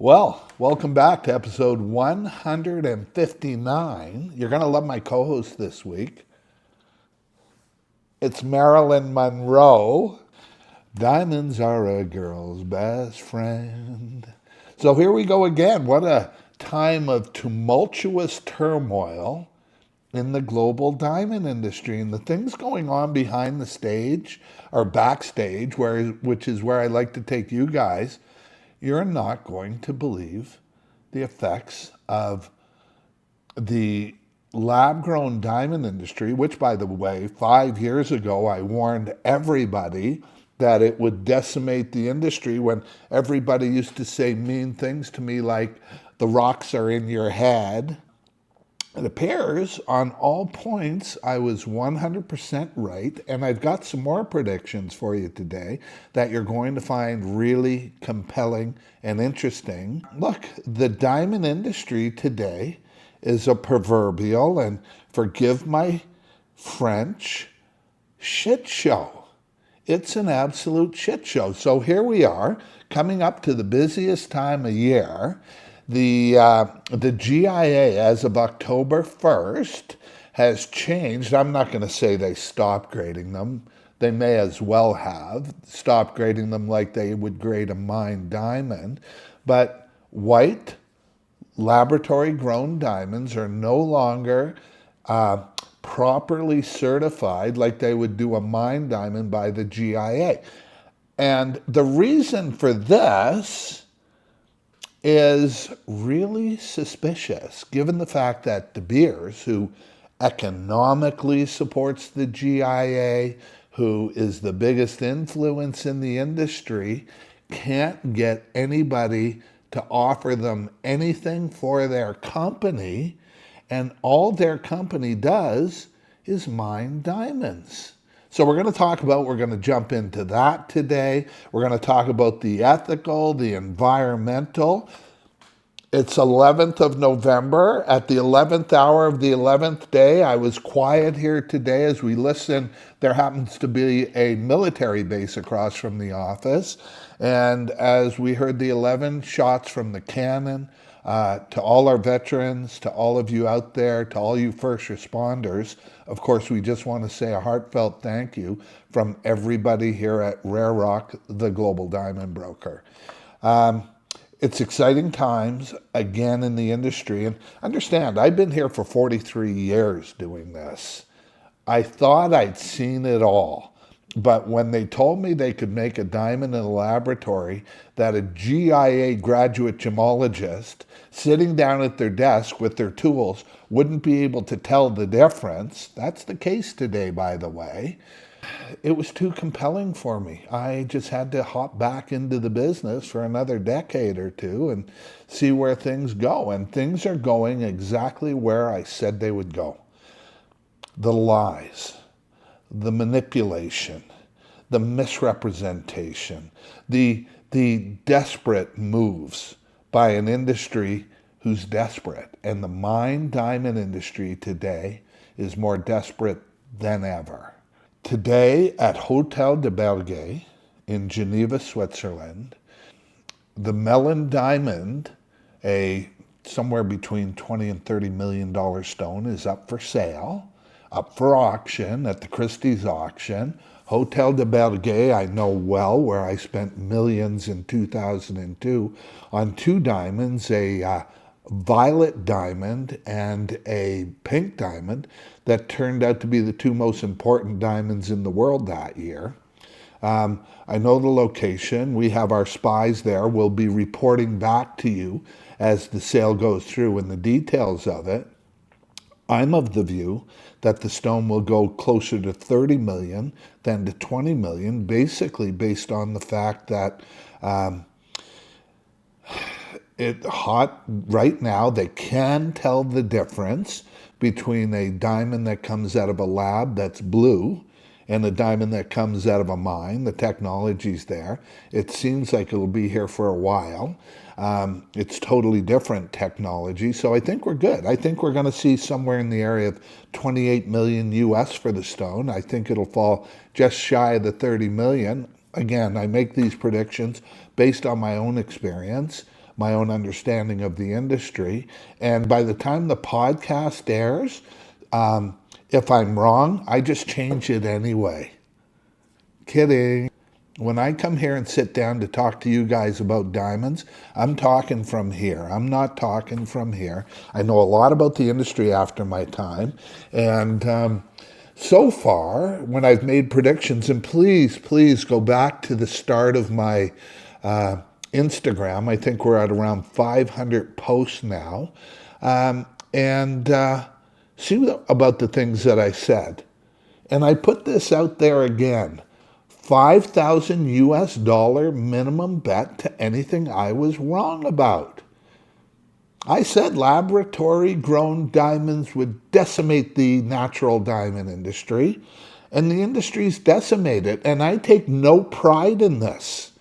Well, welcome back to episode 159. You're going to love my co host this week. It's Marilyn Monroe. Diamonds are a girl's best friend. So here we go again. What a time of tumultuous turmoil in the global diamond industry and the things going on behind the stage or backstage, which is where I like to take you guys. You're not going to believe the effects of the lab-grown diamond industry, which, by the way, 5 years ago, I warned everybody that it would decimate the industry when everybody used to say mean things to me like, the rocks are in your head. It appears on all points I was 100% right, and I've got some more predictions for you today that you're going to find really compelling and interesting. Look, the diamond industry today is a proverbial, and forgive my French, shit show. It's an absolute shit show. So here we are, coming up to the busiest time of year. The GIA, as of October 1st, has changed. I'm not going to say they stopped grading them. They may as well have stopped grading them like they would grade a mined diamond. But white laboratory-grown diamonds are no longer properly certified like they would do a mined diamond by the GIA. And the reason for this is really suspicious, given the fact that De Beers, who economically supports the GIA, who is the biggest influence in the industry, can't get anybody to offer them anything for their company, and all their company does is mine diamonds. So we're going to jump into that today. We're going to talk about the ethical, the environmental. It's 11th of November. At the 11th hour of the 11th day, I was quiet here today as we listen. There happens to be a military base across from the office. And as we heard the 11 shots from the cannon, to all our veterans, to all of you out there, to all you first responders, of course, we just want to say a heartfelt thank you from everybody here at Rare Rock, the global diamond broker. It's exciting times again in the industry. And understand, I've been here for 43 years doing this. I thought I'd seen it all. But when they told me they could make a diamond in a laboratory, that a GIA graduate gemologist sitting down at their desk with their tools wouldn't be able to tell the difference, that's the case today, by the way, it was too compelling for me. I just had to hop back into the business for another decade or two and see where things go. And things are going exactly where I said they would go. The lies, the manipulation, the misrepresentation, the desperate moves by an industry who's desperate. And the mine diamond industry today is more desperate than ever. Today at Hotel de Belge in Geneva, Switzerland, the Melon Diamond, a somewhere between $20 and $30 million stone, is up for sale, up for auction at the Christie's auction. Hotel de Belge, I know well, where I spent millions in 2002 on two diamonds, a violet diamond and a pink diamond that turned out to be the two most important diamonds in the world that year. I know the location. We have our spies there. We'll be reporting back to you as the sale goes through and the details of it. I'm of the view that the stone will go closer to 30 million than to 20 million, basically based on the fact that right now, they can tell the difference between a diamond that comes out of a lab that's blue and a diamond that comes out of a mine. The technology's there. It seems like it'll be here for a while. It's totally different technology. So I think we're good. I think we're going to see somewhere in the area of 28 million US for the stone. I think it'll fall just shy of the 30 million. Again, I make these predictions based on my own experience. my own understanding of the industry. And by the time the podcast airs, if I'm wrong, I just change it anyway. Kidding. When I come here and sit down to talk to you guys about diamonds, I'm talking from here. I'm not talking from here. I know a lot about the industry after my time. And so far, when I've made predictions, and please go back to the start of my Instagram. I think we're at around 500 posts now. And see about the things that I said. And I put this out there again. $5,000 minimum bet to anything I was wrong about. I said laboratory-grown diamonds would decimate the natural diamond industry, and the industry's decimated, and I take no pride in this.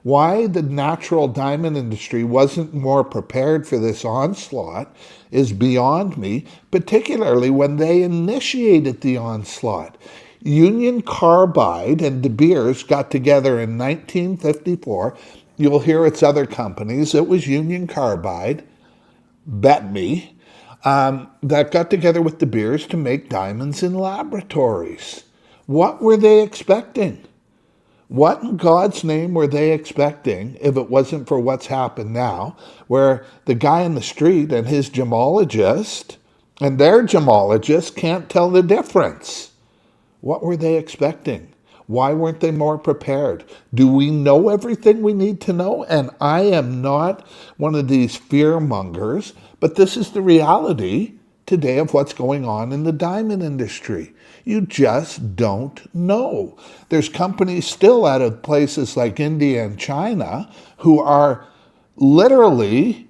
Why the natural diamond industry wasn't more prepared for this onslaught is beyond me, particularly when they initiated the onslaught. Union Carbide and De Beers got together in 1954. You'll hear it's other companies. It was Union Carbide, bet me, that got together with De Beers to make diamonds in laboratories. What were they expecting? What in God's name were they expecting if it wasn't for what's happened now, where the guy in the street and his gemologist and their gemologist can't tell the difference? What were they expecting? Why weren't they more prepared? Do we know everything we need to know? And I am not one of these fear mongers, but this is the reality today of what's going on in the diamond industry. You just don't know. There's companies still out of places like India and China who are literally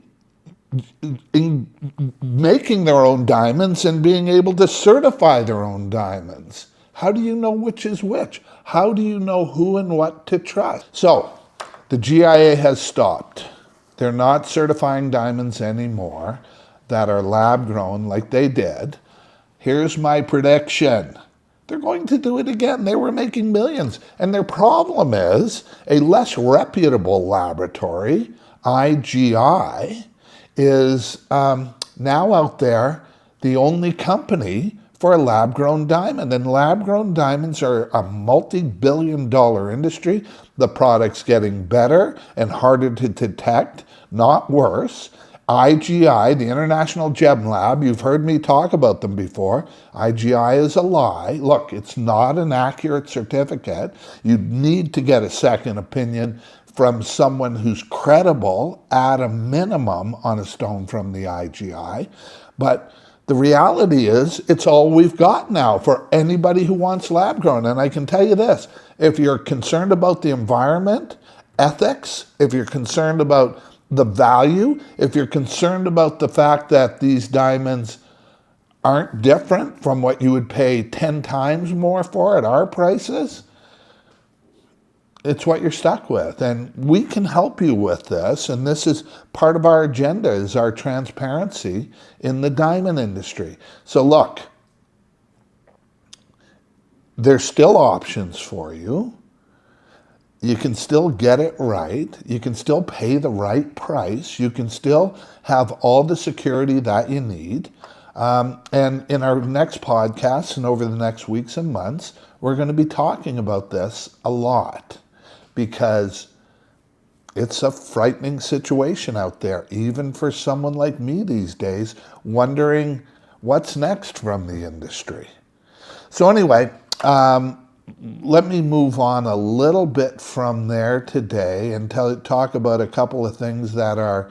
making their own diamonds and being able to certify their own diamonds. How do you know which is which? How do you know who and what to trust? So the GIA has stopped. They're not certifying diamonds anymore that are lab grown like they did. Here's my prediction. They're going to do it again. They were making millions. And their problem is a less reputable laboratory, IGI, is now out there the only company for a lab-grown diamond. And lab-grown diamonds are a multi-billion-dollar industry. The product's getting better and harder to detect, not worse. IGI, the International Gem Lab, you've heard me talk about them before. IGI is a lie. Look, it's not an accurate certificate. You need to get a second opinion from someone who's credible at a minimum on a stone from the IGI. But the reality is, it's all we've got now for anybody who wants lab grown. And I can tell you this, if you're concerned about the environment, ethics, if you're concerned about the value, if you're concerned about the fact that these diamonds aren't different from what you would pay 10 times more for at our prices, it's what you're stuck with. And we can help you with this. And this is part of our agenda, is our transparency in the diamond industry. So look, there's still options for you. You can still get it right. You can still pay the right price. You can still have all the security that you need. And in our next podcast and over the next weeks and months, we're going to be talking about this a lot, because it's a frightening situation out there, even for someone like me these days, wondering what's next from the industry. So anyway, let me move on a little bit from there today and talk about a couple of things that are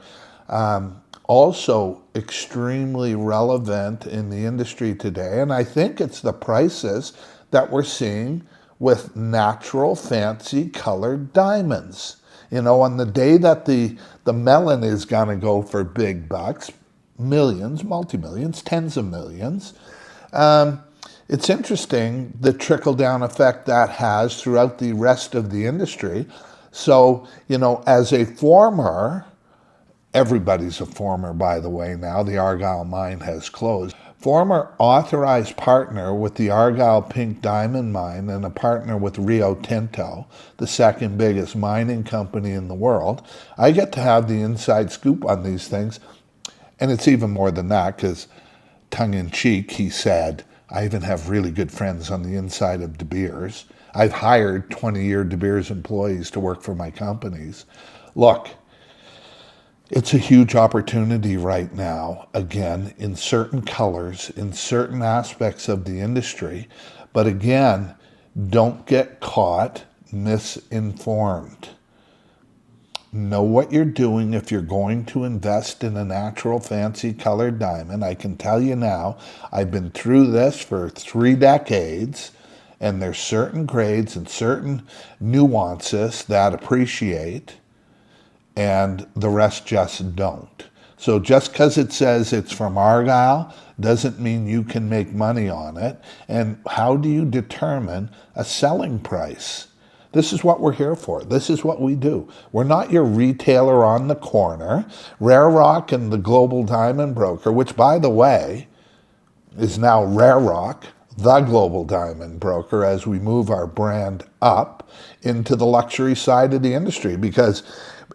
also extremely relevant in the industry today. And I think it's the prices that we're seeing with natural, fancy colored diamonds. You know, on the day that the melon is going to go for big bucks, millions, multi-millions, tens of millions, it's interesting the trickle-down effect that has throughout the rest of the industry. So, you know, as a former, everybody's a former, by the way, now, the Argyle mine has closed. former authorized partner with the Argyle Pink Diamond Mine and a partner with Rio Tinto, the second biggest mining company in the world. I get to have the inside scoop on these things. And it's even more than that, because tongue-in-cheek, he said, I even have really good friends on the inside of De Beers. I've hired 20-year De Beers employees to work for my companies. Look, it's a huge opportunity right now, again, in certain colors, in certain aspects of the industry. But again, don't get caught misinformed. Know what you're doing if you're going to invest in a natural fancy colored diamond. I can tell you now, I've been through this for 3 decades, and there's certain grades and certain nuances that appreciate, and the rest just don't. So just because it says it's from Argyle doesn't mean you can make money on it. And how do you determine a selling price? This is what we're here for. This is what we do. We're not your retailer on the corner. Rare Rock and the Global Diamond Broker, which, by the way, is now Rare Rock, the Global Diamond Broker, as we move our brand up into the luxury side of the industry. Because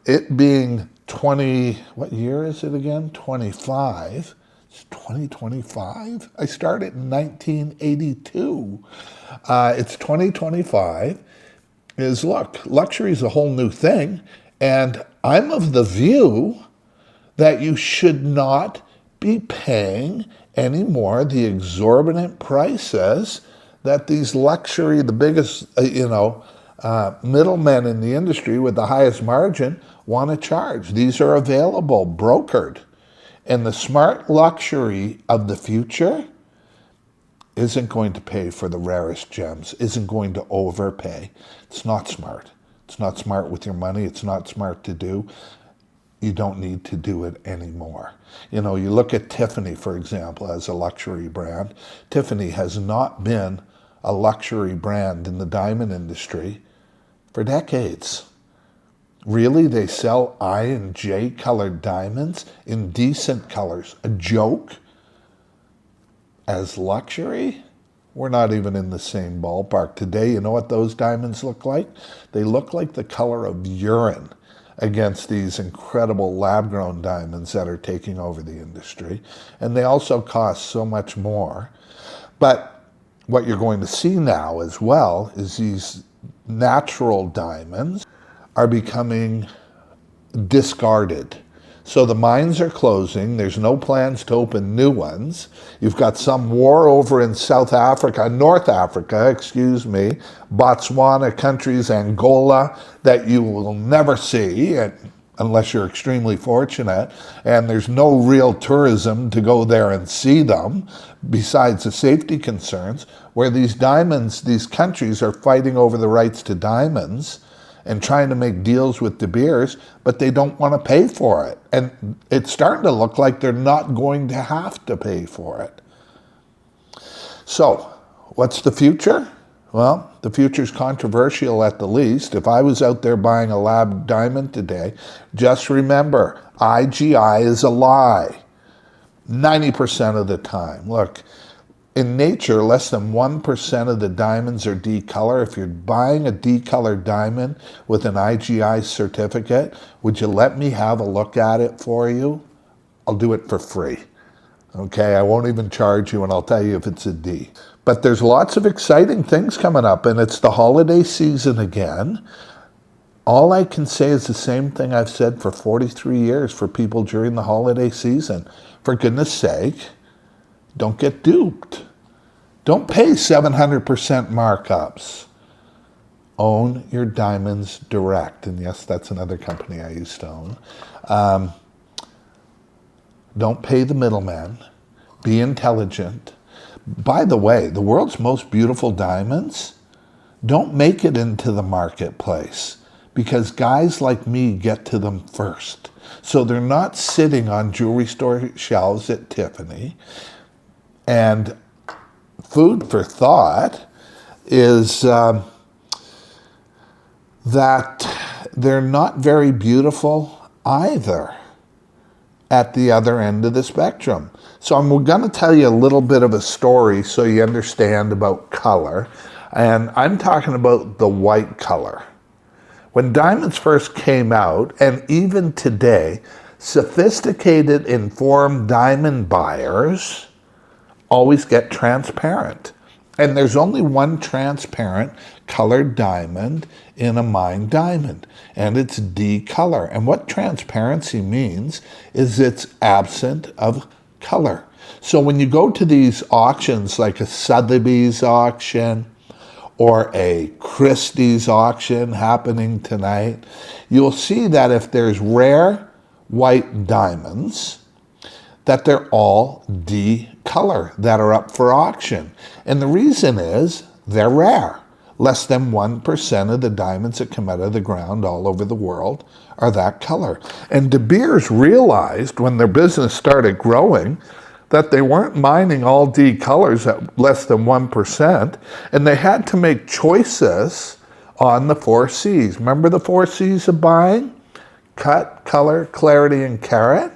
it being 20, what year is it again? 25. It's 2025? I started in 1982. It's 2025. Is look, luxury is a whole new thing, and I'm of the view that you should not be paying anymore the exorbitant prices that these luxury, the biggest, middlemen in the industry with the highest margin want to charge. These are available, brokered. And the smart luxury of the future isn't going to pay for the rarest gems, isn't going to overpay. It's not smart. It's not smart with your money. It's not smart to do. You don't need to do it anymore. You look at Tiffany, for example, as a luxury brand. Tiffany has not been a luxury brand in the diamond industry for decades. Really, they sell I and J colored diamonds in decent colors. A joke? As luxury? We're not even in the same ballpark. Today, you know what those diamonds look like? They look like the color of urine against these incredible lab-grown diamonds that are taking over the industry. And they also cost so much more. But what you're going to see now as well is these natural diamonds are becoming discarded. So the mines are closing. There's no plans to open new ones. You've got some war over in North Africa, Botswana, countries, Angola, that you will never see unless you're extremely fortunate. And there's no real tourism to go there and see them, besides the safety concerns, where these diamonds, these countries are fighting over the rights to diamonds and trying to make deals with De Beers, but they don't want to pay for it. And it's starting to look like they're not going to have to pay for it. So, what's the future? Well, the future's controversial at the least. If I was out there buying a lab diamond today, just remember, IGI is a lie. 90% of the time. Look, in nature, less than 1% of the diamonds are D-color. If you're buying a D-colored diamond with an IGI certificate, would you let me have a look at it for you? I'll do it for free. Okay, I won't even charge you, and I'll tell you if it's a D. But there's lots of exciting things coming up, and it's the holiday season again. All I can say is the same thing I've said for 43 years for people during the holiday season. For goodness sake, don't get duped. Don't pay 700% markups. Own your diamonds direct. And yes, that's another company I used to own. Don't pay the middleman. Be intelligent. By the way, the world's most beautiful diamonds don't make it into the marketplace because guys like me get to them first. So they're not sitting on jewelry store shelves at Tiffany. And food for thought is that they're not very beautiful either. at the other end of the spectrum. So I'm going to tell you a little bit of a story so you understand about color. And I'm talking about the white color. When diamonds first came out, and even today, sophisticated, informed diamond buyers always get transparent. And there's only one transparent colored diamond in a mined diamond, and it's D color. And what transparency means is it's absent of color. So when you go to these auctions like a Sotheby's auction or a Christie's auction happening tonight, you'll see that if there's rare white diamonds, that they're all D color that are up for auction. And the reason is they're rare. Less than 1% of the diamonds that come out of the ground all over the world are that color. And De Beers realized when their business started growing that they weren't mining all D colors at less than 1%, and they had to make choices on the 4 C's. Remember the 4 C's of buying? Cut, color, clarity, and carat?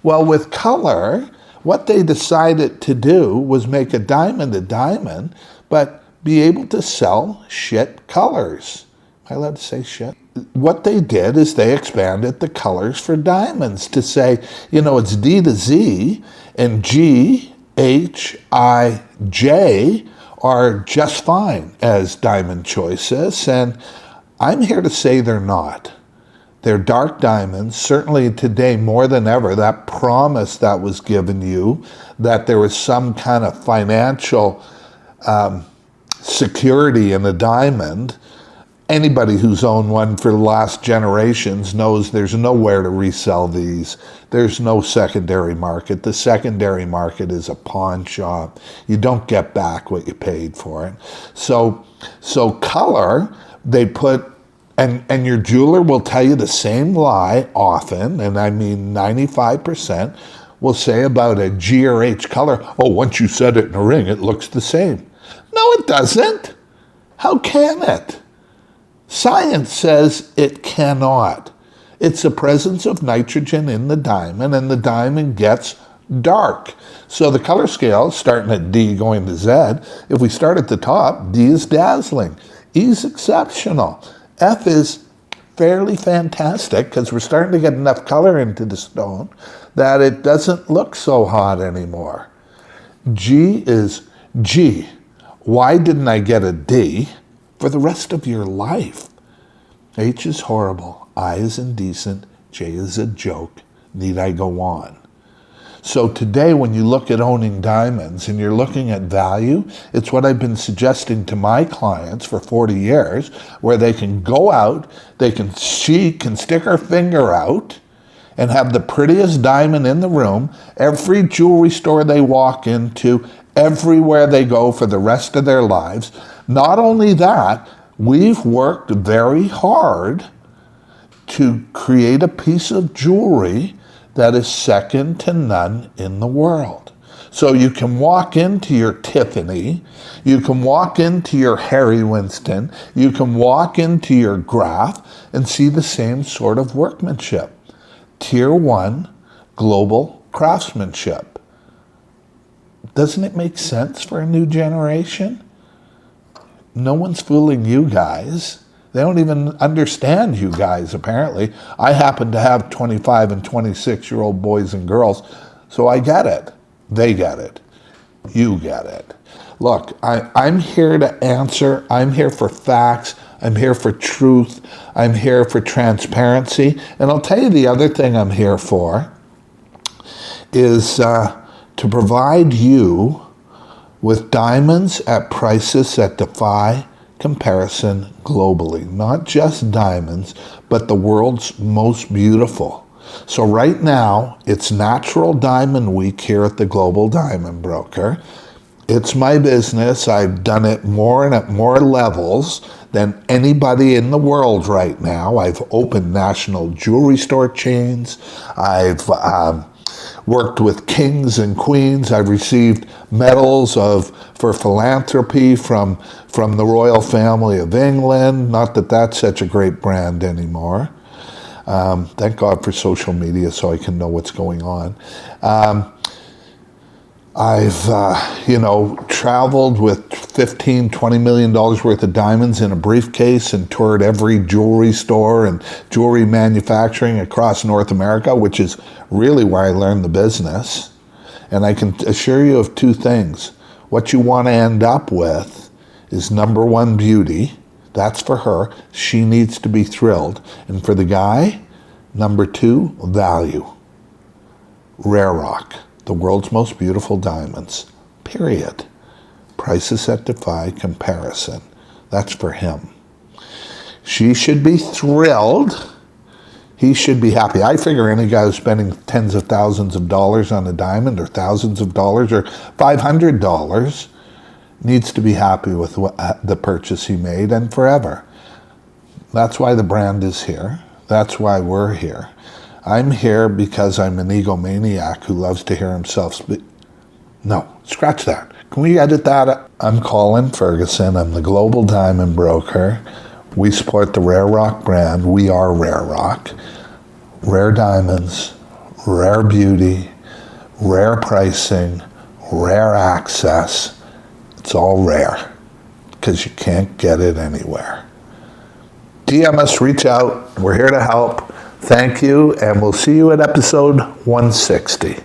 Well, with color, what they decided to do was make a diamond, but be able to sell shit colors. Am I allowed to say shit? What they did is they expanded the colors for diamonds to say, it's D to Z, and G, H, I, J are just fine as diamond choices, and I'm here to say they're not. They're dark diamonds. Certainly today, more than ever, that promise that was given you, that there was some kind of financial security in a diamond, anybody who's owned one for the last generations knows there's nowhere to resell these. There's no secondary market. The secondary market is a pawn shop. You don't get back what you paid for it. So color, they put, and your jeweler will tell you the same lie often, and I mean 95%, will say about a G or H color, oh, once you set it in a ring, it looks the same. No, it doesn't. How can it? Science says it cannot. It's the presence of nitrogen in the diamond, and the diamond gets dark. So the color scale, starting at D going to Z, if we start at the top, D is dazzling, E is exceptional, F is fairly fantastic because we're starting to get enough color into the stone that it doesn't look so hot anymore. G is G. Why didn't I get a D? For the rest of your life. H is horrible, I is indecent, J is a joke. Need I go on? So today when you look at owning diamonds and you're looking at value, it's what I've been suggesting to my clients for 40 years, where they can go out, she can stick her finger out and have the prettiest diamond in the room, every jewelry store they walk into, everywhere they go for the rest of their lives. Not only that, we've worked very hard to create a piece of jewelry that is second to none in the world. So you can walk into your Tiffany, you can walk into your Harry Winston, you can walk into your Graf and see the same sort of workmanship. Tier 1 global craftsmanship. Doesn't it make sense for a new generation? No one's fooling you guys. They don't even understand you guys, apparently. I happen to have 25 and 26-year-old boys and girls, so I get it. They get it. You get it. Look, I'm here to answer. I'm here for facts. I'm here for truth. I'm here for transparency. And I'll tell you the other thing I'm here for is to provide you with diamonds at prices that defy comparison globally. Not just diamonds, but the world's most beautiful. So right now, it's Natural Diamond Week here at the Global Diamond Broker. It's my business. I've done it more and at more levels than anybody in the world right now. I've opened national jewelry store chains. I've worked with kings and queens. I've received medals for philanthropy from the royal family of England. Not that that's such a great brand anymore. Thank God for social media so I can know what's going on. I've, traveled with $15-20 million worth of diamonds in a briefcase and toured every jewelry store and jewelry manufacturing across North America, which is really where I learned the business. And I can assure you of two things. What you want to end up with is number one, beauty. That's for her. She needs to be thrilled. And for the guy, number two, value. Rare rock. The world's most beautiful diamonds, period. Prices that defy comparison. That's for him. She should be thrilled. He should be happy. I figure any guy who's spending tens of thousands of dollars on a diamond, or thousands of dollars, or $500 needs to be happy with the purchase he made, and forever. That's why the brand is here. That's why we're here. I'm here because I'm an egomaniac who loves to hear himself speak. No, scratch that. Can we edit that? I'm Colin Ferguson. I'm the global diamond broker. We support the Rare Rock brand. We are Rare Rock. Rare diamonds, rare beauty, rare pricing, rare access. It's all rare because you can't get it anywhere. DM us, reach out. We're here to help. Thank you, and we'll see you at episode 160.